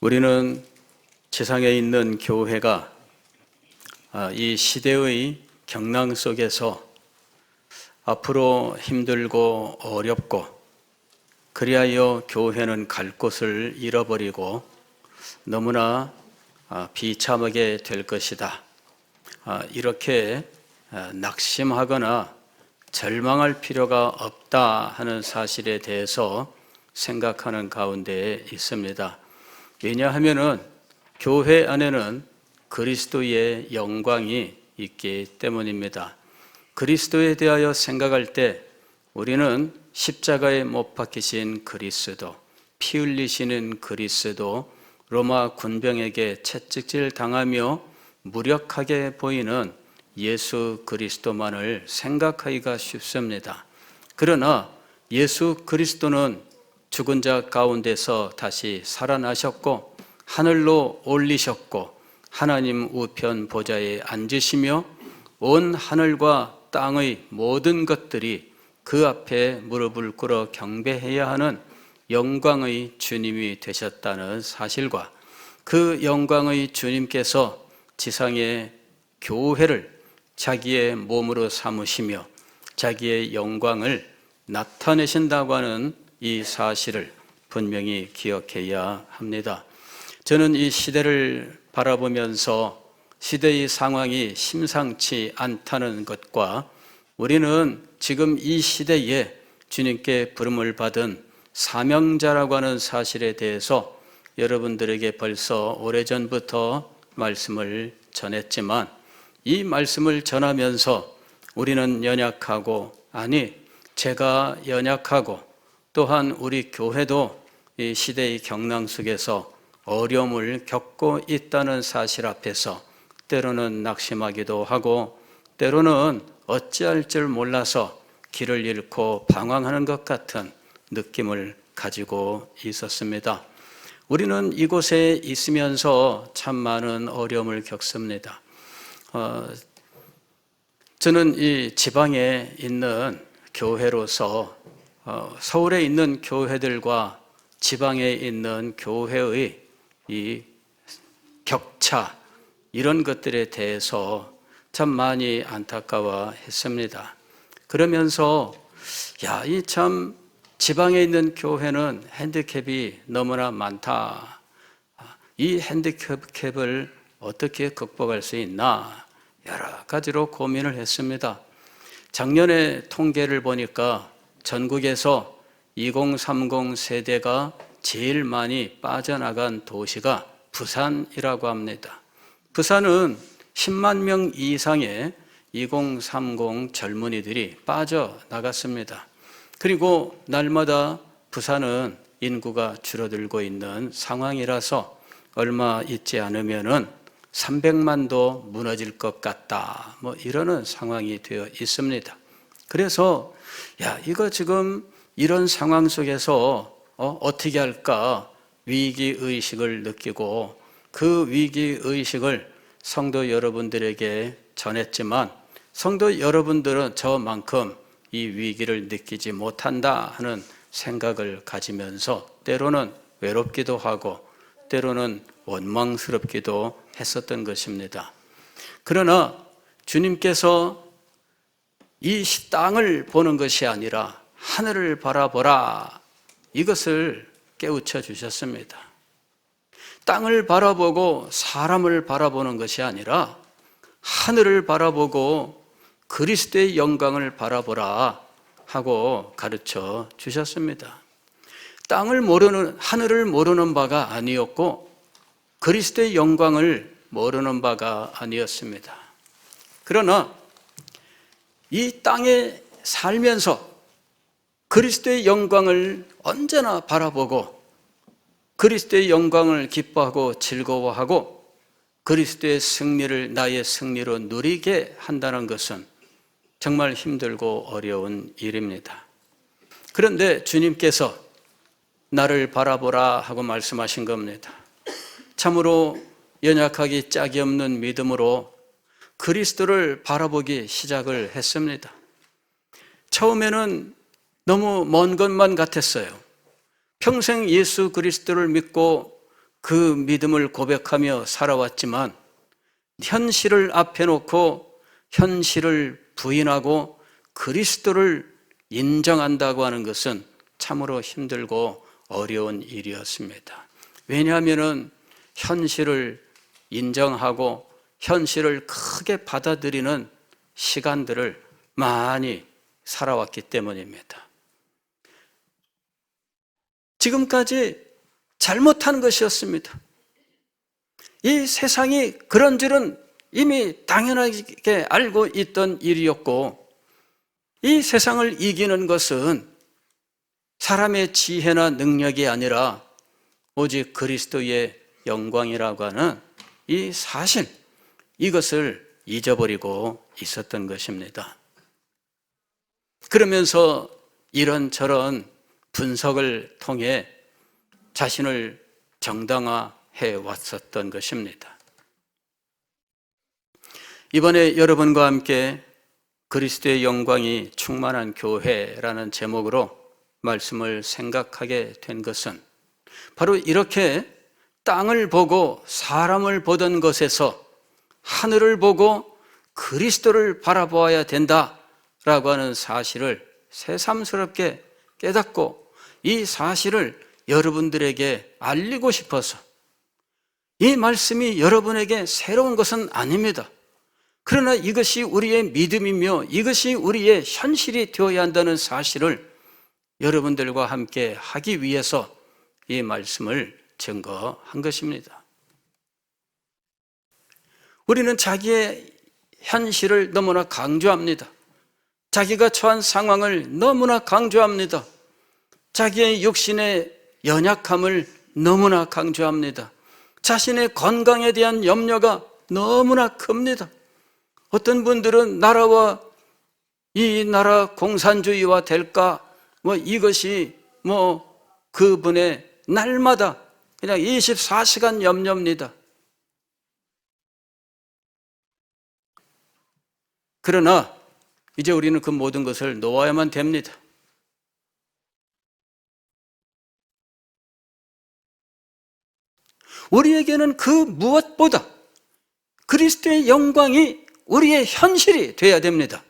우리는 지상에 있는 교회가 이 시대의 경랑 속에서 앞으로 힘들고 어렵고 그리하여 교회는 갈 곳을 잃어버리고 너무나 비참하게 될 것이다. 이렇게 낙심하거나 절망할 필요가 없다 하는 사실에 대해서 생각하는 가운데 있습니다. 왜냐하면은 교회 안에는 그리스도의 영광이 있기 때문입니다. 그리스도에 대하여 생각할 때 우리는 십자가에 못 박히신 그리스도, 피 흘리시는 그리스도, 로마 군병에게 채찍질 당하며 무력하게 보이는 예수 그리스도만을 생각하기가 쉽습니다. 그러나 예수 그리스도는 죽은 자 가운데서 다시 살아나셨고 하늘로 올리셨고 하나님 우편 보좌에 앉으시며 온 하늘과 땅의 모든 것들이 그 앞에 무릎을 꿇어 경배해야 하는 영광의 주님이 되셨다는 사실과 그 영광의 주님께서 지상의 교회를 자기의 몸으로 삼으시며 자기의 영광을 나타내신다고 하는 이 사실을 분명히 기억해야 합니다. 저는 이 시대를 바라보면서 시대의 상황이 심상치 않다는 것과 우리는 지금 이 시대에 주님께 부름을 받은 사명자라고 하는 사실에 대해서 여러분들에게 벌써 오래전부터 말씀을 전했지만 이 말씀을 전하면서 우리는 연약하고 제가 연약하고 또한 우리 교회도 이 시대의 경랑 속에서 어려움을 겪고 있다는 사실 앞에서 때로는 낙심하기도 하고 때로는 어찌할 줄 몰라서 길을 잃고 방황하는 것 같은 느낌을 가지고 있었습니다. 우리는 이곳에 있으면서 참 많은 어려움을 겪습니다. 저는 이 지방에 있는 교회로서 서울에 있는 교회들과 지방에 있는 교회의 이 격차 이런 것들에 대해서 참 많이 안타까워했습니다. 그러면서 이 참 지방에 있는 교회는 핸디캡이 너무나 많다. 이 핸디캡을 어떻게 극복할 수 있나 여러 가지로 고민을 했습니다. 작년에 통계를 보니까 전국에서 2030 세대가 제일 많이 빠져나간 도시가 부산이라고 합니다. 부산은 10만 명 이상의 2030 젊은이들이 빠져나갔습니다. 그리고 날마다 부산은 인구가 줄어들고 있는 상황이라서 얼마 있지 않으면은 300만도 무너질 것 같다. 이러는 상황이 되어 있습니다. 그래서 이거 지금 이런 상황 속에서 어떻게 할까 위기의식을 느끼고 그 위기의식을 성도 여러분들에게 전했지만 성도 여러분들은 저만큼 이 위기를 느끼지 못한다 하는 생각을 가지면서 때로는 외롭기도 하고 때로는 원망스럽기도 했었던 것입니다. 그러나 주님께서 이 땅을 보는 것이 아니라 하늘을 바라보라 이것을 깨우쳐 주셨습니다. 땅을 바라보고 사람을 바라보는 것이 아니라 하늘을 바라보고 그리스도의 영광을 바라보라 하고 가르쳐 주셨습니다. 하늘을 모르는 바가 아니었고 그리스도의 영광을 모르는 바가 아니었습니다. 그러나 이 땅에 살면서 그리스도의 영광을 언제나 바라보고 그리스도의 영광을 기뻐하고 즐거워하고 그리스도의 승리를 나의 승리로 누리게 한다는 것은 정말 힘들고 어려운 일입니다. 그런데 주님께서 나를 바라보라 하고 말씀하신 겁니다. 참으로 연약하기 짝이 없는 믿음으로 그리스도를 바라보기 시작을 했습니다. 처음에는 너무 먼 것만 같았어요. 평생 예수 그리스도를 믿고 그 믿음을 고백하며 살아왔지만 현실을 앞에 놓고 현실을 부인하고 그리스도를 인정한다고 하는 것은 참으로 힘들고 어려운 일이었습니다. 왜냐하면 현실을 인정하고 현실을 크게 받아들이는 시간들을 많이 살아왔기 때문입니다. 지금까지 잘못한 것이었습니다. 이 세상이 그런 줄은 이미 당연하게 알고 있던 일이었고, 이 세상을 이기는 것은 사람의 지혜나 능력이 아니라 오직 그리스도의 영광이라고 하는 이 사실, 이것을 잊어버리고 있었던 것입니다. 그러면서 이런저런 분석을 통해 자신을 정당화해 왔었던 것입니다. 이번에 여러분과 함께 그리스도의 영광이 충만한 교회라는 제목으로 말씀을 생각하게 된 것은 바로 이렇게 땅을 보고 사람을 보던 것에서 하늘을 보고 그리스도를 바라보아야 된다라고 하는 사실을 새삼스럽게 깨닫고 이 사실을 여러분들에게 알리고 싶어서, 이 말씀이 여러분에게 새로운 것은 아닙니다. 그러나 이것이 우리의 믿음이며 이것이 우리의 현실이 되어야 한다는 사실을 여러분들과 함께 하기 위해서 이 말씀을 증거한 것입니다. 우리는 자기의 현실을 너무나 강조합니다. 자기가 처한 상황을 너무나 강조합니다. 자기의 육신의 연약함을 너무나 강조합니다. 자신의 건강에 대한 염려가 너무나 큽니다. 어떤 분들은 나라와 이 나라 공산주의화 될까? 이것이 그분의 날마다 그냥 24시간 염려입니다. 그러나 이제 우리는 그 모든 것을 놓아야만 됩니다. 우리에게는 그 무엇보다 그리스도의 영광이 우리의 현실이 되어야 됩니다.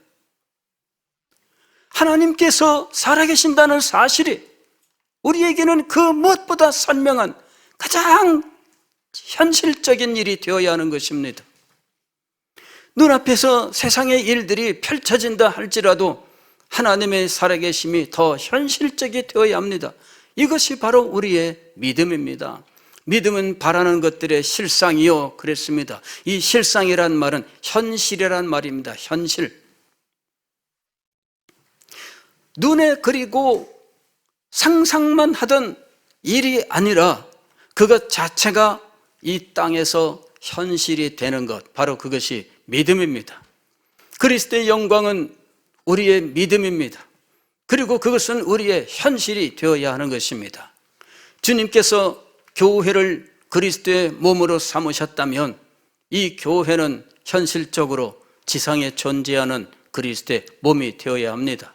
하나님께서 살아계신다는 사실이 우리에게는 그 무엇보다 선명한 가장 현실적인 일이 되어야 하는 것입니다. 눈앞에서 세상의 일들이 펼쳐진다 할지라도 하나님의 살아계심이 더 현실적이 되어야 합니다. 이것이 바로 우리의 믿음입니다. 믿음은 바라는 것들의 실상이요 그랬습니다. 이 실상이란 말은 현실이란 말입니다. 현실. 눈에 그리고 상상만 하던 일이 아니라 그것 자체가 이 땅에서 현실이 되는 것, 바로 그것이 믿음입니다. 그리스도의 영광은 우리의 믿음입니다. 그리고 그것은 우리의 현실이 되어야 하는 것입니다. 주님께서 교회를 그리스도의 몸으로 삼으셨다면 이 교회는 현실적으로 지상에 존재하는 그리스도의 몸이 되어야 합니다.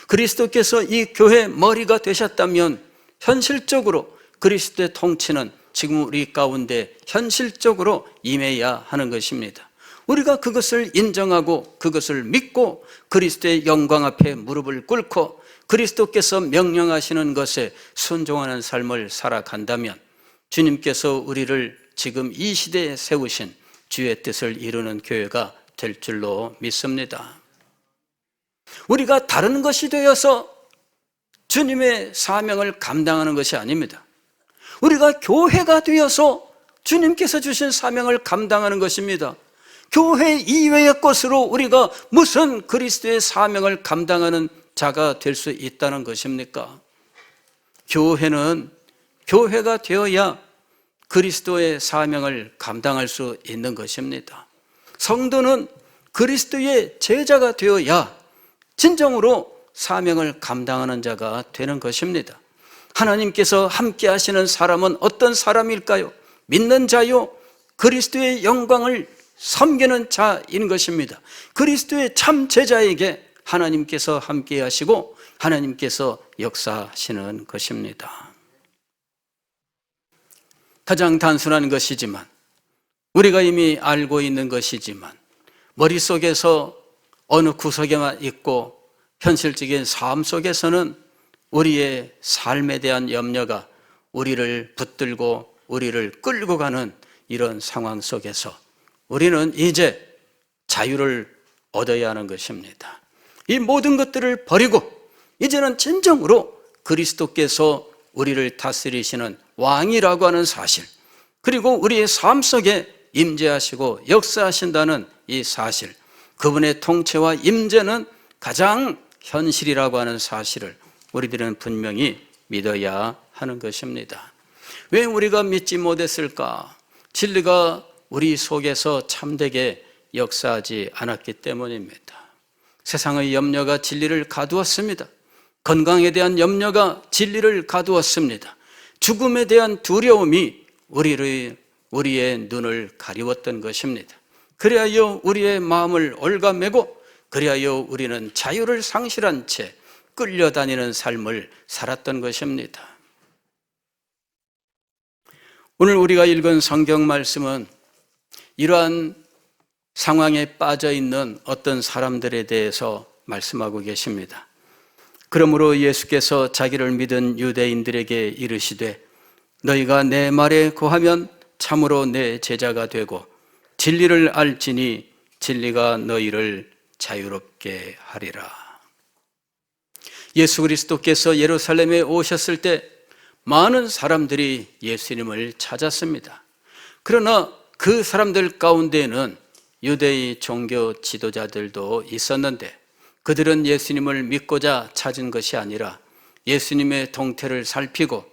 그리스도께서 이 교회의 머리가 되셨다면 현실적으로 그리스도의 통치는 지금 우리 가운데 현실적으로 임해야 하는 것입니다. 우리가 그것을 인정하고 그것을 믿고 그리스도의 영광 앞에 무릎을 꿇고 그리스도께서 명령하시는 것에 순종하는 삶을 살아간다면 주님께서 우리를 지금 이 시대에 세우신 주의 뜻을 이루는 교회가 될 줄로 믿습니다. 우리가 다른 것이 되어서 주님의 사명을 감당하는 것이 아닙니다. 우리가 교회가 되어서 주님께서 주신 사명을 감당하는 것입니다. 교회 이외의 것으로 우리가 무슨 그리스도의 사명을 감당하는 자가 될 수 있다는 것입니까? 교회는 교회가 되어야 그리스도의 사명을 감당할 수 있는 것입니다. 성도는 그리스도의 제자가 되어야 진정으로 사명을 감당하는 자가 되는 것입니다. 하나님께서 함께 하시는 사람은 어떤 사람일까요? 믿는 자요, 그리스도의 영광을 섬기는 자인 것입니다. 그리스도의 참 제자에게 하나님께서 함께 하시고 하나님께서 역사하시는 것입니다. 가장 단순한 것이지만, 우리가 이미 알고 있는 것이지만, 머릿속에서 어느 구석에만 있고 현실적인 삶 속에서는 우리의 삶에 대한 염려가 우리를 붙들고 우리를 끌고 가는 이런 상황 속에서 우리는 이제 자유를 얻어야 하는 것입니다. 이 모든 것들을 버리고 이제는 진정으로 그리스도께서 우리를 다스리시는 왕이라고 하는 사실, 그리고 우리의 삶 속에 임재하시고 역사하신다는 이 사실, 그분의 통치와 임재는 가장 현실이라고 하는 사실을 우리들은 분명히 믿어야 하는 것입니다. 왜 우리가 믿지 못했을까? 진리가 우리 속에서 참되게 역사하지 않았기 때문입니다. 세상의 염려가 진리를 가두었습니다. 건강에 대한 염려가 진리를 가두었습니다. 죽음에 대한 두려움이 우리의 눈을 가리웠던 것입니다. 그리하여 우리의 마음을 올가매고, 그리하여 우리는 자유를 상실한 채 끌려다니는 삶을 살았던 것입니다. 오늘 우리가 읽은 성경 말씀은 이러한 상황에 빠져 있는 어떤 사람들에 대해서 말씀하고 계십니다. 그러므로 예수께서 자기를 믿은 유대인들에게 이르시되 너희가 내 말에 거하면 참으로 내 제자가 되고 진리를 알지니 진리가 너희를 자유롭게 하리라. 예수 그리스도께서 예루살렘에 오셨을 때 많은 사람들이 예수님을 찾았습니다. 그러나 그 사람들 가운데에는 유대의 종교 지도자들도 있었는데 그들은 예수님을 믿고자 찾은 것이 아니라 예수님의 동태를 살피고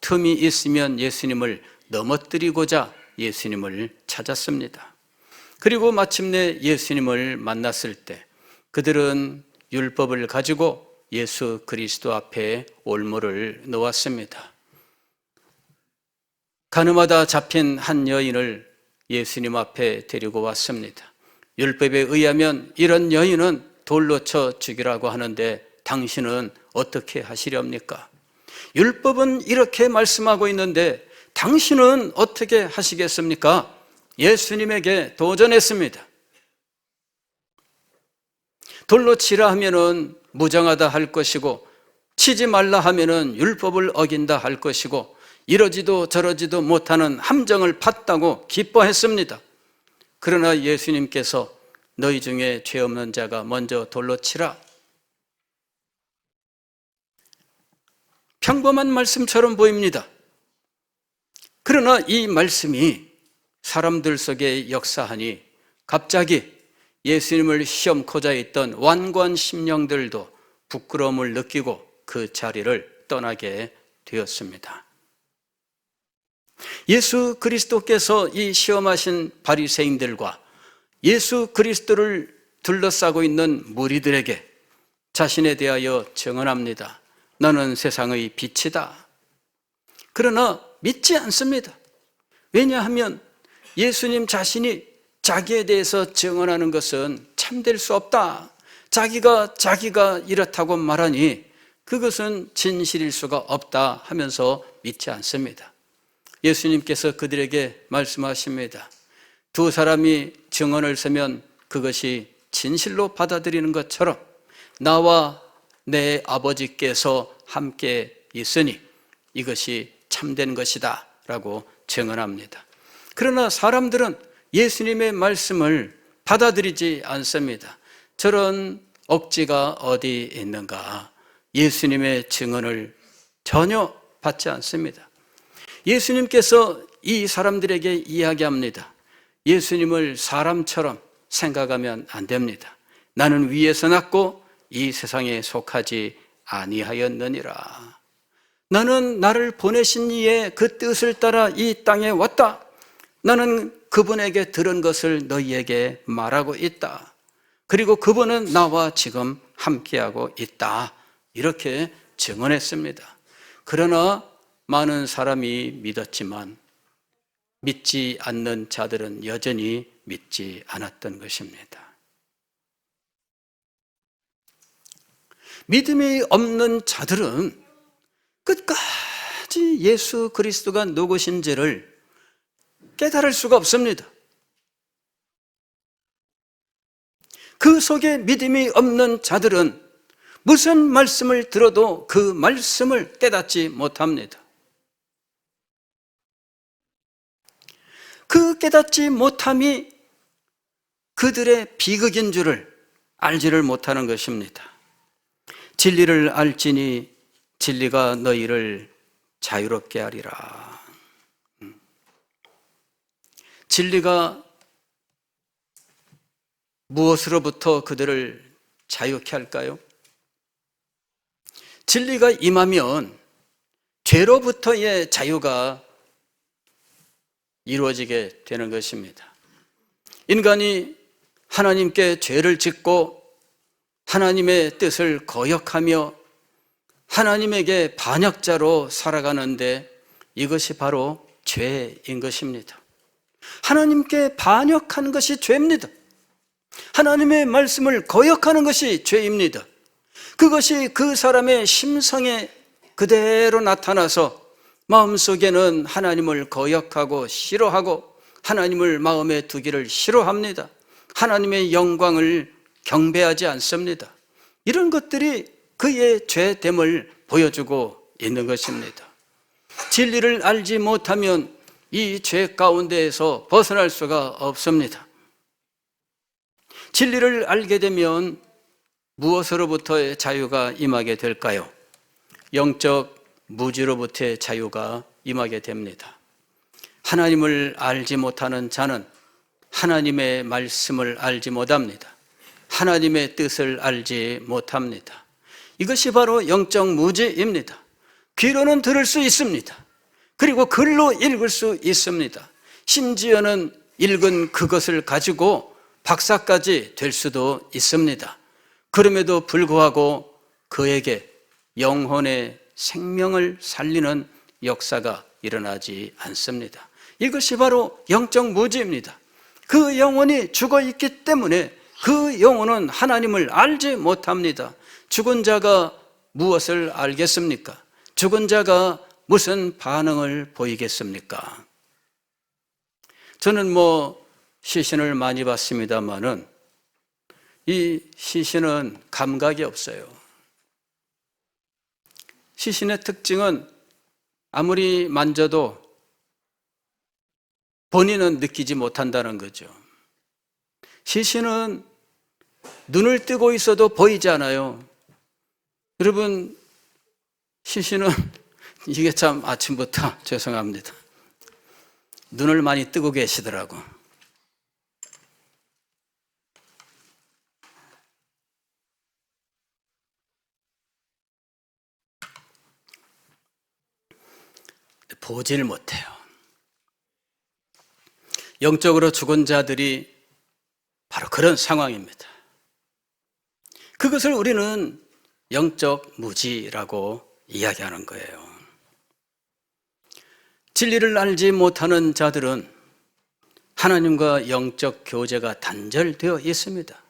틈이 있으면 예수님을 넘어뜨리고자 예수님을 찾았습니다. 그리고 마침내 예수님을 만났을 때 그들은 율법을 가지고 예수 그리스도 앞에 올무를 놓았습니다. 가늠하다 잡힌 한 여인을 예수님 앞에 데리고 왔습니다. 율법에 의하면 이런 여인은 돌로 쳐 죽이라고 하는데 당신은 어떻게 하시렵니까? 율법은 이렇게 말씀하고 있는데 당신은 어떻게 하시겠습니까? 예수님에게 도전했습니다. 돌로 치라 하면은 무정하다 할 것이고 치지 말라 하면은 율법을 어긴다 할 것이고 이러지도 저러지도 못하는 함정을 팠다고 기뻐했습니다. 그러나 예수님께서 너희 중에 죄 없는 자가 먼저 돌로 치라. 평범한 말씀처럼 보입니다. 그러나 이 말씀이 사람들 속에 역사하니 갑자기 예수님을 시험코자 있던 완고한 심령들도 부끄러움을 느끼고 그 자리를 떠나게 되었습니다. 예수 그리스도께서 이 시험하신 바리새인들과 예수 그리스도를 둘러싸고 있는 무리들에게 자신에 대하여 증언합니다. 너는 세상의 빛이다. 그러나 믿지 않습니다. 왜냐하면 예수님 자신이 자기에 대해서 증언하는 것은 참될 수 없다. 자기가 이렇다고 말하니 그것은 진실일 수가 없다 하면서 믿지 않습니다. 예수님께서 그들에게 말씀하십니다. 두 사람이 증언을 서면 그것이 진실로 받아들이는 것처럼 나와 내 아버지께서 함께 있으니 이것이 참된 것이다 라고 증언합니다. 그러나 사람들은 예수님의 말씀을 받아들이지 않습니다. 저런 억지가 어디 있는가? 예수님의 증언을 전혀 받지 않습니다. 예수님께서 이 사람들에게 이야기합니다. 예수님을 사람처럼 생각하면 안 됩니다. 나는 위에서 났고 이 세상에 속하지 아니하였느니라. 나는 나를 보내신 이의 그 뜻을 따라 이 땅에 왔다. 나는 그분에게 들은 것을 너희에게 말하고 있다. 그리고 그분은 나와 지금 함께하고 있다. 이렇게 증언했습니다. 그러나 많은 사람이 믿었지만 믿지 않는 자들은 여전히 믿지 않았던 것입니다. 믿음이 없는 자들은 끝까지 예수 그리스도가 누구신지를 깨달을 수가 없습니다. 그 속에 믿음이 없는 자들은 무슨 말씀을 들어도 그 말씀을 깨닫지 못합니다. 그 깨닫지 못함이 그들의 비극인 줄을 알지를 못하는 것입니다. 진리를 알지니 진리가 너희를 자유롭게 하리라. 진리가 무엇으로부터 그들을 자유케 할까요? 진리가 임하면 죄로부터의 자유가 이루어지게 되는 것입니다. 인간이 하나님께 죄를 짓고 하나님의 뜻을 거역하며 하나님에게 반역자로 살아가는데 이것이 바로 죄인 것입니다. 하나님께 반역하는 것이 죄입니다. 하나님의 말씀을 거역하는 것이 죄입니다. 그것이 그 사람의 심성에 그대로 나타나서 마음속에는 하나님을 거역하고 싫어하고 하나님을 마음에 두기를 싫어합니다. 하나님의 영광을 경배하지 않습니다. 이런 것들이 그의 죄됨을 보여주고 있는 것입니다. 진리를 알지 못하면 이 죄 가운데에서 벗어날 수가 없습니다. 진리를 알게 되면 무엇으로부터의 자유가 임하게 될까요? 영적 무지로부터의 자유가 임하게 됩니다. 하나님을 알지 못하는 자는 하나님의 말씀을 알지 못합니다. 하나님의 뜻을 알지 못합니다. 이것이 바로 영적 무지입니다. 귀로는 들을 수 있습니다. 그리고 글로 읽을 수 있습니다. 심지어는 읽은 그것을 가지고 박사까지 될 수도 있습니다. 그럼에도 불구하고 그에게 영혼의 생명을 살리는 역사가 일어나지 않습니다. 이것이 바로 영적 무지입니다. 그 영혼이 죽어 있기 때문에 그 영혼은 하나님을 알지 못합니다. 죽은 자가 무엇을 알겠습니까? 죽은 자가 무슨 반응을 보이겠습니까? 저는 시신을 많이 봤습니다만은 이 시신은 감각이 없어요. 시신의 특징은 아무리 만져도 본인은 느끼지 못한다는 거죠. 시신은 눈을 뜨고 있어도 보이지 않아요. 여러분, 시신은 이게 참 아침부터 죄송합니다. 눈을 많이 뜨고 계시더라고. 보질 못해요. 영적으로 죽은 자들이 바로 그런 상황입니다. 그것을 우리는 영적 무지라고 이야기하는 거예요. 진리를 알지 못하는 자들은 하나님과 영적 교제가 단절되어 있습니다.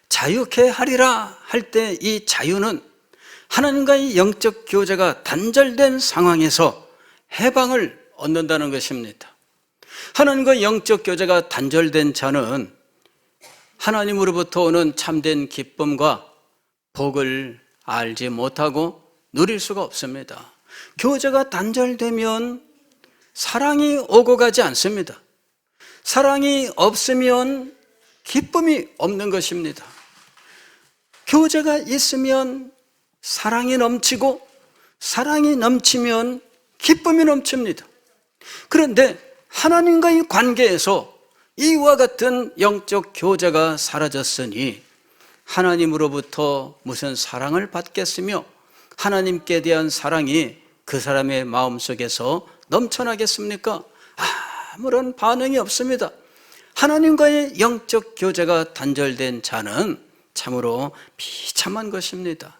자유케 하리라 할 때 이 자유는 하나님과의 영적 교제가 단절된 상황에서 해방을 얻는다는 것입니다. 하나님과 영적 교제가 단절된 자는 하나님으로부터 오는 참된 기쁨과 복을 알지 못하고 누릴 수가 없습니다. 교제가 단절되면 사랑이 오고 가지 않습니다. 사랑이 없으면 기쁨이 없는 것입니다. 교제가 있으면 사랑이 넘치고 사랑이 넘치면 기쁨이 넘칩니다. 그런데 하나님과의 관계에서 이와 같은 영적 교제가 사라졌으니 하나님으로부터 무슨 사랑을 받겠으며 하나님께 대한 사랑이 그 사람의 마음속에서 넘쳐나겠습니까? 아무런 반응이 없습니다. 하나님과의 영적 교제가 단절된 자는 참으로 비참한 것입니다.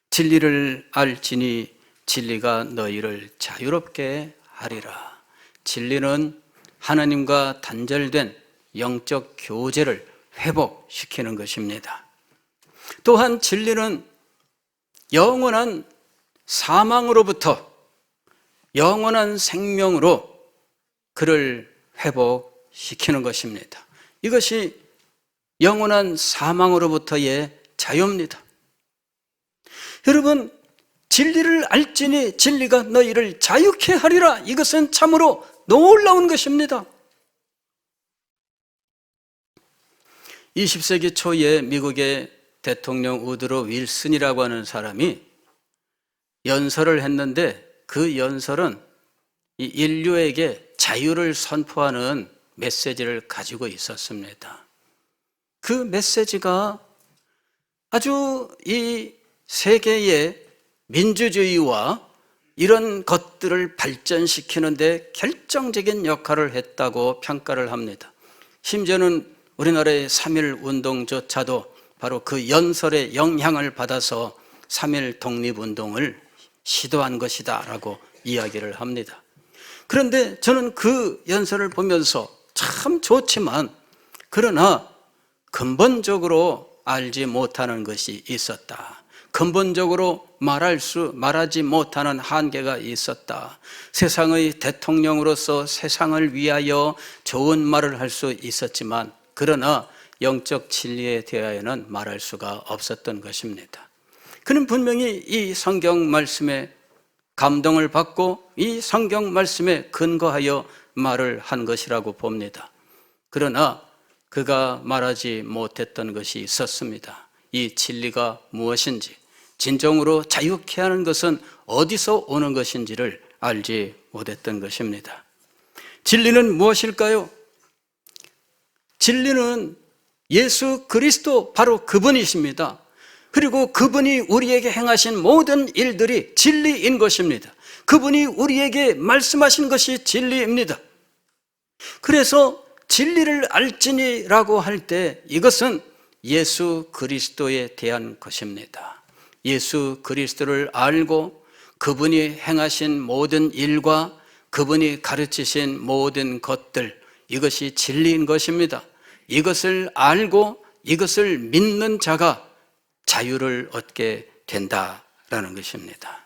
진리를 알지니 진리가 너희를 자유롭게 하리라. 진리는 하나님과 단절된 영적 교제를 회복시키는 것입니다. 또한 진리는 영원한 사망으로부터 영원한 생명으로 그를 회복시키는 것입니다. 이것이 영원한 사망으로부터의 자유입니다. 여러분, 진리를 알지니 진리가 너희를 자유케 하리라. 이것은 참으로 놀라운 것입니다. 20세기 초에 미국의 대통령 우드로 윌슨이라고 하는 사람이 연설을 했는데, 그 연설은 이 인류에게 자유를 선포하는 메시지를 가지고 있었습니다. 그 메시지가 아주 이 세계의 민주주의와 이런 것들을 발전시키는데 결정적인 역할을 했다고 평가를 합니다. 심지어는 우리나라의 3.1 운동조차도 바로 그 연설의 영향을 받아서 3.1 독립운동을 시도한 것이다 라고 이야기를 합니다. 그런데 저는 그 연설을 보면서 참 좋지만, 그러나 근본적으로 알지 못하는 것이 있었다. 근본적으로 말하지 못하는 한계가 있었다. 세상의 대통령으로서 세상을 위하여 좋은 말을 할 수 있었지만, 그러나 영적 진리에 대하여는 말할 수가 없었던 것입니다. 그는 분명히 이 성경 말씀에 감동을 받고 이 성경 말씀에 근거하여 말을 한 것이라고 봅니다. 그러나 그가 말하지 못했던 것이 있었습니다. 이 진리가 무엇인지, 진정으로 자유케 하는 것은 어디서 오는 것인지를 알지 못했던 것입니다. 진리는 무엇일까요? 진리는 예수 그리스도, 바로 그분이십니다. 그리고 그분이 우리에게 행하신 모든 일들이 진리인 것입니다. 그분이 우리에게 말씀하신 것이 진리입니다. 그래서 진리를 알지니라고 할 때 이것은 예수 그리스도에 대한 것입니다. 예수 그리스도를 알고 그분이 행하신 모든 일과 그분이 가르치신 모든 것들, 이것이 진리인 것입니다. 이것을 알고 이것을 믿는 자가 자유를 얻게 된다라는 것입니다.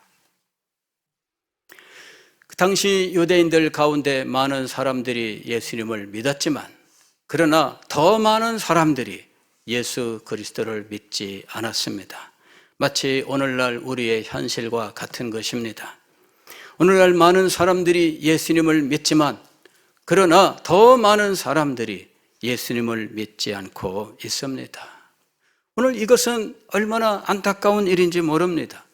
그 당시 유대인들 가운데 많은 사람들이 예수님을 믿었지만, 그러나 더 많은 사람들이 예수 그리스도를 믿지 않았습니다. 마치 오늘날 우리의 현실과 같은 것입니다. 오늘날 많은 사람들이 예수님을 믿지만, 그러나 더 많은 사람들이 예수님을 믿지 않고 있습니다. 오늘 이것은 얼마나 안타까운 일인지 모릅니다.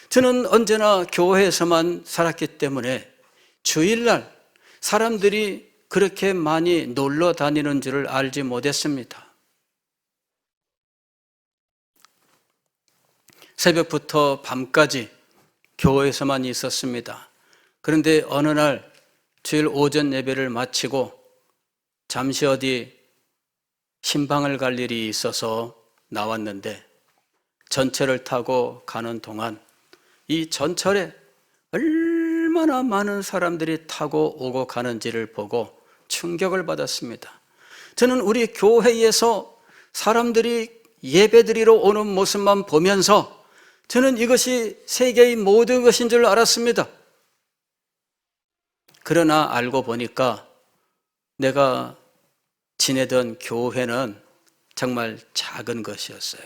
저는 언제나 교회에서만 살았기 때문에 주일날 사람들이 그렇게 많이 놀러 다니는 줄을 알지 못했습니다. 새벽부터 밤까지 교회에서만 있었습니다. 그런데 어느 날 주일 오전 예배를 마치고 잠시 어디 신방을 갈 일이 있어서 나왔는데, 전철을 타고 가는 동안 이 전철에 얼마나 많은 사람들이 타고 오고 가는지를 보고 충격을 받았습니다. 저는 우리 교회에서 사람들이 예배드리러 오는 모습만 보면서 저는 이것이 세계의 모든 것인 줄 알았습니다. 그러나 알고 보니까 내가 지내던 교회는 정말 작은 것이었어요.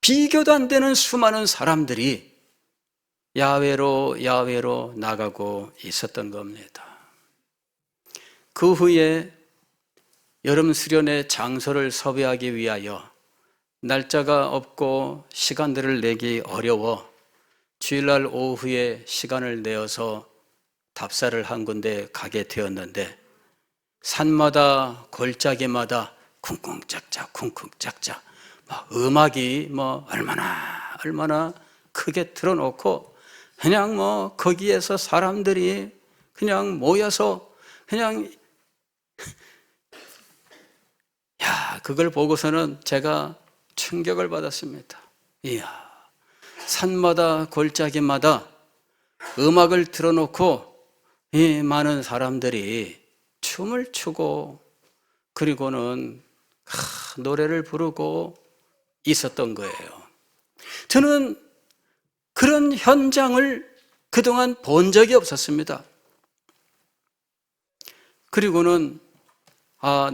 비교도 안 되는 수많은 사람들이 야외로 나가고 있었던 겁니다. 그 후에 여름 수련회 장소를 섭외하기 위하여 날짜가 없고 시간들을 내기 어려워 주일날 오후에 시간을 내어서 답사를 한 군데 가게 되었는데, 산마다 골짜기마다 쿵쿵짝짝 쿵쿵짝짝 음악이 얼마나 크게 틀어놓고 그냥 거기에서 사람들이 그냥 모여서 그냥 그걸 보고서는 제가 충격을 받았습니다. 이야, 산마다 골짜기마다 음악을 틀어놓고 이 많은 사람들이 춤을 추고 그리고는 노래를 부르고 있었던 거예요. 저는 그런 현장을 그동안 본 적이 없었습니다. 그리고는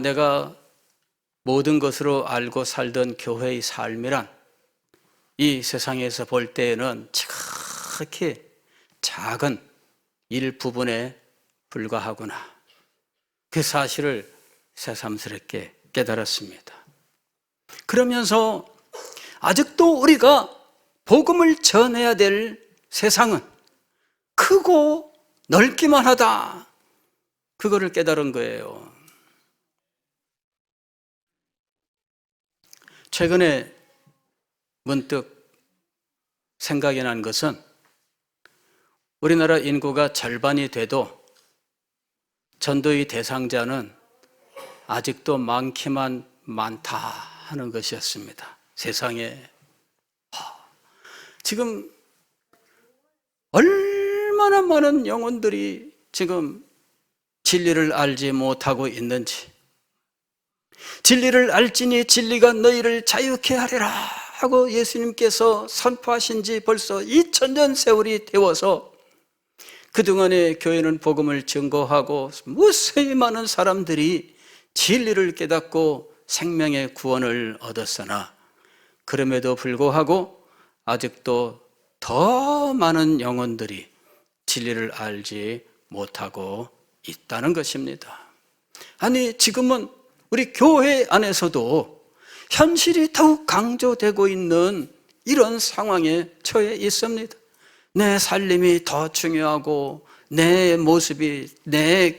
내가 모든 것으로 알고 살던 교회의 삶이란 이 세상에서 볼 때에는 지극히 작은 일부분에 불과하구나. 그 사실을 새삼스럽게 깨달았습니다. 그러면서 아직도 우리가 복음을 전해야 될 세상은 크고 넓기만 하다. 그거를 깨달은 거예요. 최근에 문득 생각이 난 것은 우리나라 인구가 절반이 돼도 전도의 대상자는 아직도 많기만 많다 하는 것이었습니다. 세상에. 지금 얼마나 많은 영혼들이 지금 진리를 알지 못하고 있는지, 진리를 알지니 진리가 너희를 자유케 하리라 하고 예수님께서 선포하신 지 벌써 2000년 세월이 되어서 그동안에 교회는 복음을 증거하고 무수히 많은 사람들이 진리를 깨닫고 생명의 구원을 얻었으나 그럼에도 불구하고 아직도 더 많은 영혼들이 진리를 알지 못하고 있다는 것입니다. 아니, 지금은 우리 교회 안에서도 현실이 더욱 강조되고 있는 이런 상황에 처해 있습니다. 내 살림이 더 중요하고 내 모습이, 내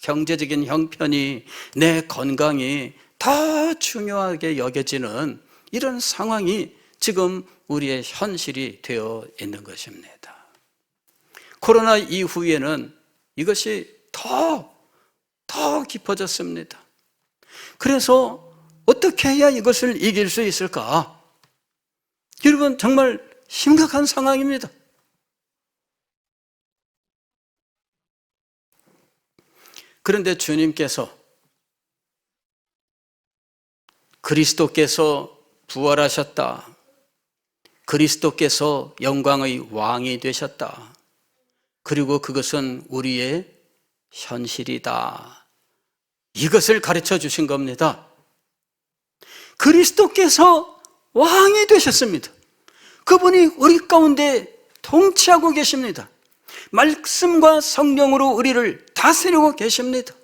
경제적인 형편이, 내 건강이 더 중요하게 여겨지는 이런 상황이 지금 우리의 현실이 되어 있는 것입니다. 코로나 이후에는 이것이 더 깊어졌습니다. 그래서 어떻게 해야 이것을 이길 수 있을까? 여러분, 정말 심각한 상황입니다. 그런데 주님께서, 그리스도께서 부활하셨다. 그리스도께서 영광의 왕이 되셨다. 그리고 그것은 우리의 현실이다. 이것을 가르쳐 주신 겁니다. 그리스도께서 왕이 되셨습니다. 그분이 우리 가운데 통치하고 계십니다. 말씀과 성령으로 우리를 다스리고 계십니다.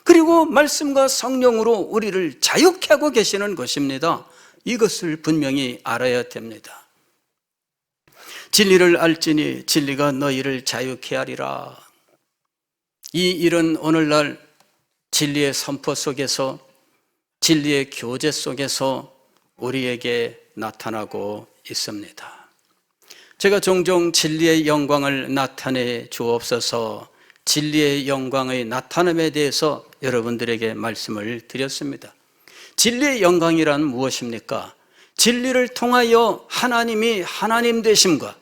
그리고 말씀과 성령으로 우리를 자유케 하고 계시는 것입니다. 이것을 분명히 알아야 됩니다. 진리를 알지니 진리가 너희를 자유케 하리라. 이 일은 오늘날 진리의 선포 속에서, 진리의 교제 속에서 우리에게 나타나고 있습니다. 제가 종종 진리의 영광을 나타내 주옵소서, 진리의 영광의 나타남에 대해서 여러분들에게 말씀을 드렸습니다. 진리의 영광이란 무엇입니까? 진리를 통하여 하나님이 하나님 되심과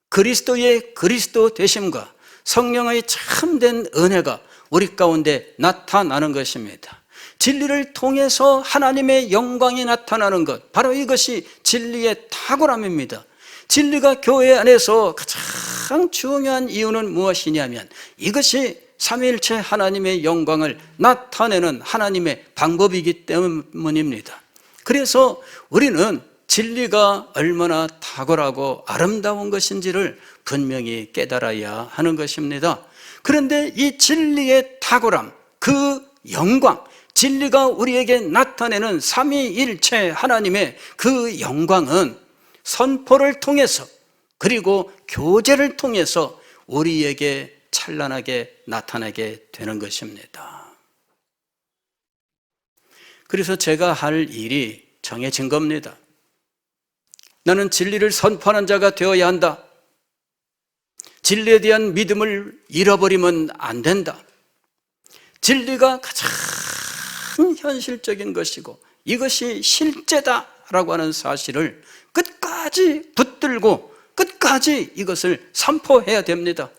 그리스도의 그리스도 되심과 성령의 참된 은혜가 우리 가운데 나타나는 것입니다. 진리를 통해서 하나님의 영광이 나타나는 것, 바로 이것이 진리의 탁월함입니다. 진리가 교회 안에서 가장 중요한 이유는 무엇이냐면 이것이 삼위일체 하나님의 영광을 나타내는 하나님의 방법이기 때문입니다. 그래서 우리는 진리가 얼마나 탁월하고 아름다운 것인지를 분명히 깨달아야 하는 것입니다. 그런데 이 진리의 탁월함, 그 영광, 진리가 우리에게 나타내는 삼위일체 하나님의 그 영광은 선포를 통해서, 그리고 교제를 통해서 우리에게 찬란하게 나타나게 되는 것입니다. 그래서 제가 할 일이 정해진 겁니다. 나는 진리를 선포하는 자가 되어야 한다. 진리에 대한 믿음을 잃어버리면 안 된다. 진리가 가장 현실적인 것이고 이것이 실제다라고 하는 사실을 끝까지 붙들고 끝까지 이것을 선포해야 됩니다.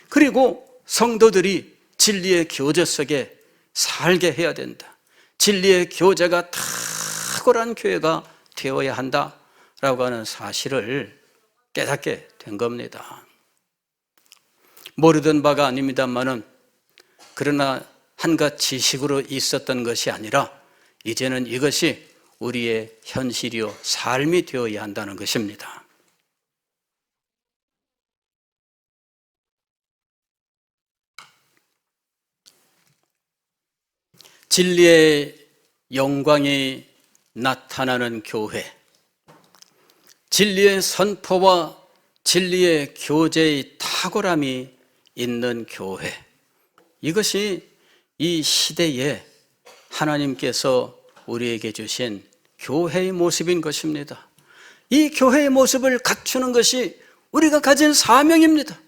그리고 성도들이 진리의 교제 속에 살게 해야 된다. 진리의 교제가 탁월한 교회가 되어야 한다라고 하는 사실을 깨닫게 된 겁니다. 모르던 바가 아닙니다만은, 그러나 한갓 지식으로 있었던 것이 아니라 이제는 이것이 우리의 현실이요 삶이 되어야 한다는 것입니다. 진리의 영광이 나타나는 교회, 진리의 선포와 진리의 교제의 탁월함이 있는 교회, 이것이 이 시대에 하나님께서 우리에게 주신 교회의 모습인 것입니다. 이 교회의 모습을 갖추는 것이 우리가 가진 사명입니다.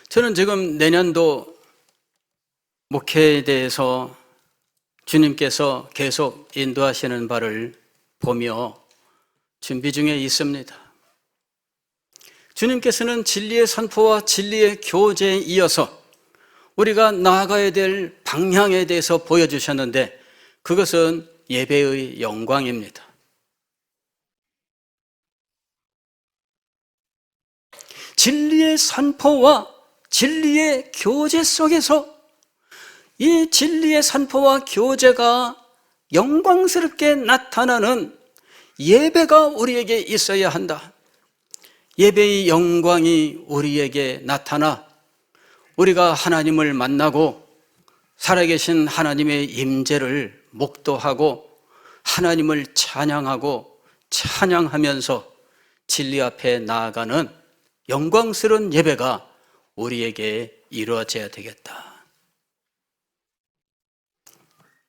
저는 지금 내년도 목회에 대해서 주님께서 계속 인도하시는 바를 보며 준비 중에 있습니다. 주님께서는 진리의 선포와 진리의 교제에 이어서 우리가 나아가야 될 방향에 대해서 보여주셨는데 그것은 예배의 영광입니다. 진리의 선포와 진리의 교제 속에서 이 진리의 선포와 교제가 영광스럽게 나타나는 예배가 우리에게 있어야 한다. 예배의 영광이 우리에게 나타나 우리가 하나님을 만나고 살아계신 하나님의 임재를 목도하고 하나님을 찬양하고 찬양하면서 진리 앞에 나아가는 영광스러운 예배가 우리에게 이루어져야 되겠다.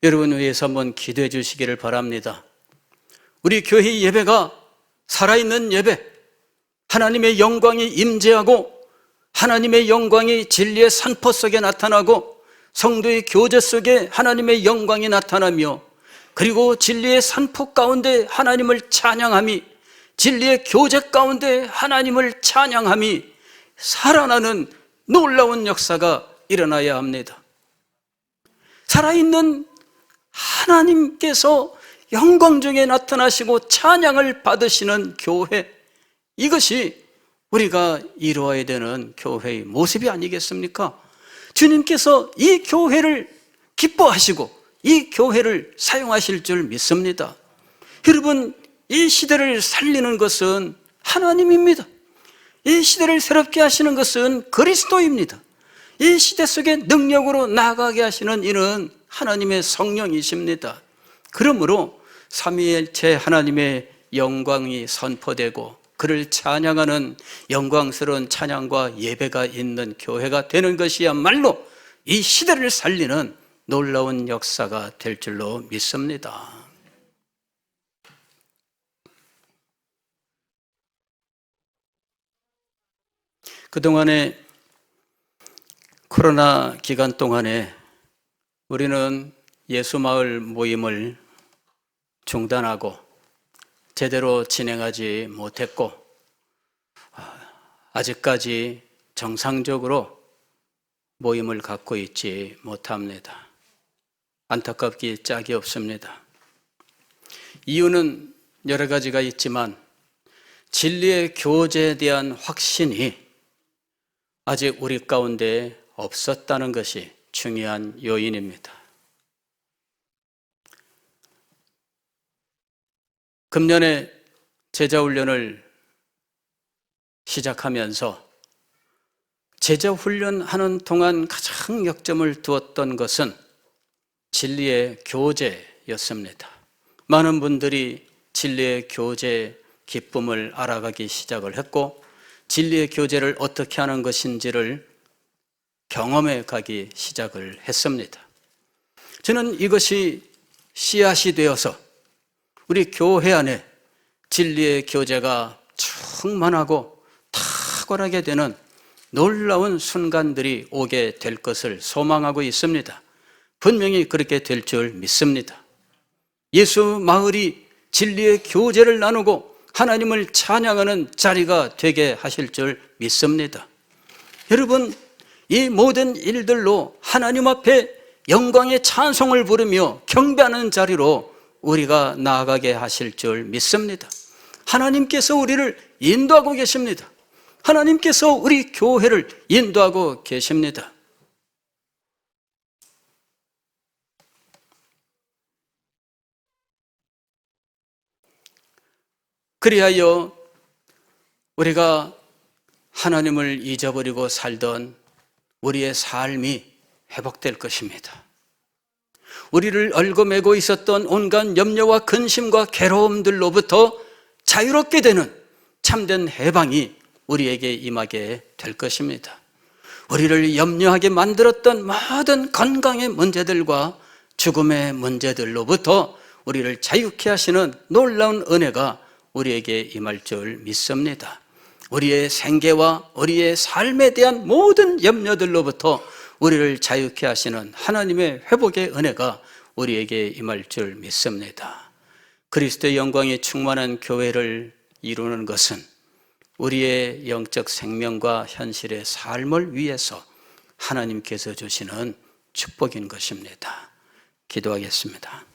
여러분 위해서 한번 기도해 주시기를 바랍니다. 우리 교회 예배가 살아있는 예배, 하나님의 영광이 임재하고 하나님의 영광이 진리의 산포 속에 나타나고 성도의 교제 속에 하나님의 영광이 나타나며 그리고 진리의 산포 가운데 하나님을 찬양함이 진리의 교제 가운데 하나님을 찬양함이 살아나는 놀라운 역사가 일어나야 합니다. 살아있는 하나님께서 영광 중에 나타나시고 찬양을 받으시는 교회, 이것이 우리가 이루어야 되는 교회의 모습이 아니겠습니까? 주님께서 이 교회를 기뻐하시고 이 교회를 사용하실 줄 믿습니다. 여러분, 이 시대를 살리는 것은 하나님입니다. 이 시대를 새롭게 하시는 것은 그리스도입니다. 이 시대 속에 능력으로 나아가게 하시는 이는 하나님의 성령이십니다. 그러므로 삼위일체 하나님의 영광이 선포되고 그를 찬양하는 영광스러운 찬양과 예배가 있는 교회가 되는 것이야말로 이 시대를 살리는 놀라운 역사가 될 줄로 믿습니다. 그동안에 코로나 기간 동안에 우리는 예수마을 모임을 중단하고 제대로 진행하지 못했고 아직까지 정상적으로 모임을 갖고 있지 못합니다. 안타깝기 짝이 없습니다. 이유는 여러 가지가 있지만 진리의 교제에 대한 확신이 아직 우리 가운데 없었다는 것이 중요한 요인입니다. 금년에 제자훈련을 시작하면서 제자훈련하는 동안 가장 역점을 두었던 것은 진리의 교제였습니다. 많은 분들이 진리의 교제 기쁨을 알아가기 시작을 했고 진리의 교제를 어떻게 하는 것인지를 경험해 가기 시작을 했습니다. 저는 이것이 씨앗이 되어서 우리 교회 안에 진리의 교제가 충만하고 탁월하게 되는 놀라운 순간들이 오게 될 것을 소망하고 있습니다. 분명히 그렇게 될 줄 믿습니다. 예수 마을이 진리의 교제를 나누고 하나님을 찬양하는 자리가 되게 하실 줄 믿습니다. 여러분, 이 모든 일들로 하나님 앞에 영광의 찬송을 부르며 경배하는 자리로 우리가 나아가게 하실 줄 믿습니다. 하나님께서 우리를 인도하고 계십니다. 하나님께서 우리 교회를 인도하고 계십니다. 그리하여 우리가 하나님을 잊어버리고 살던 우리의 삶이 회복될 것입니다. 우리를 얽어매고 있었던 온갖 염려와 근심과 괴로움들로부터 자유롭게 되는 참된 해방이 우리에게 임하게 될 것입니다. 우리를 염려하게 만들었던 모든 건강의 문제들과 죽음의 문제들로부터 우리를 자유케 하시는 놀라운 은혜가 우리에게 임할 줄 믿습니다. 우리의 생계와 우리의 삶에 대한 모든 염려들로부터 우리를 자유케 하시는 하나님의 회복의 은혜가 우리에게 임할 줄 믿습니다. 그리스도의 영광이 충만한 교회를 이루는 것은 우리의 영적 생명과 현실의 삶을 위해서 하나님께서 주시는 축복인 것입니다. 기도하겠습니다.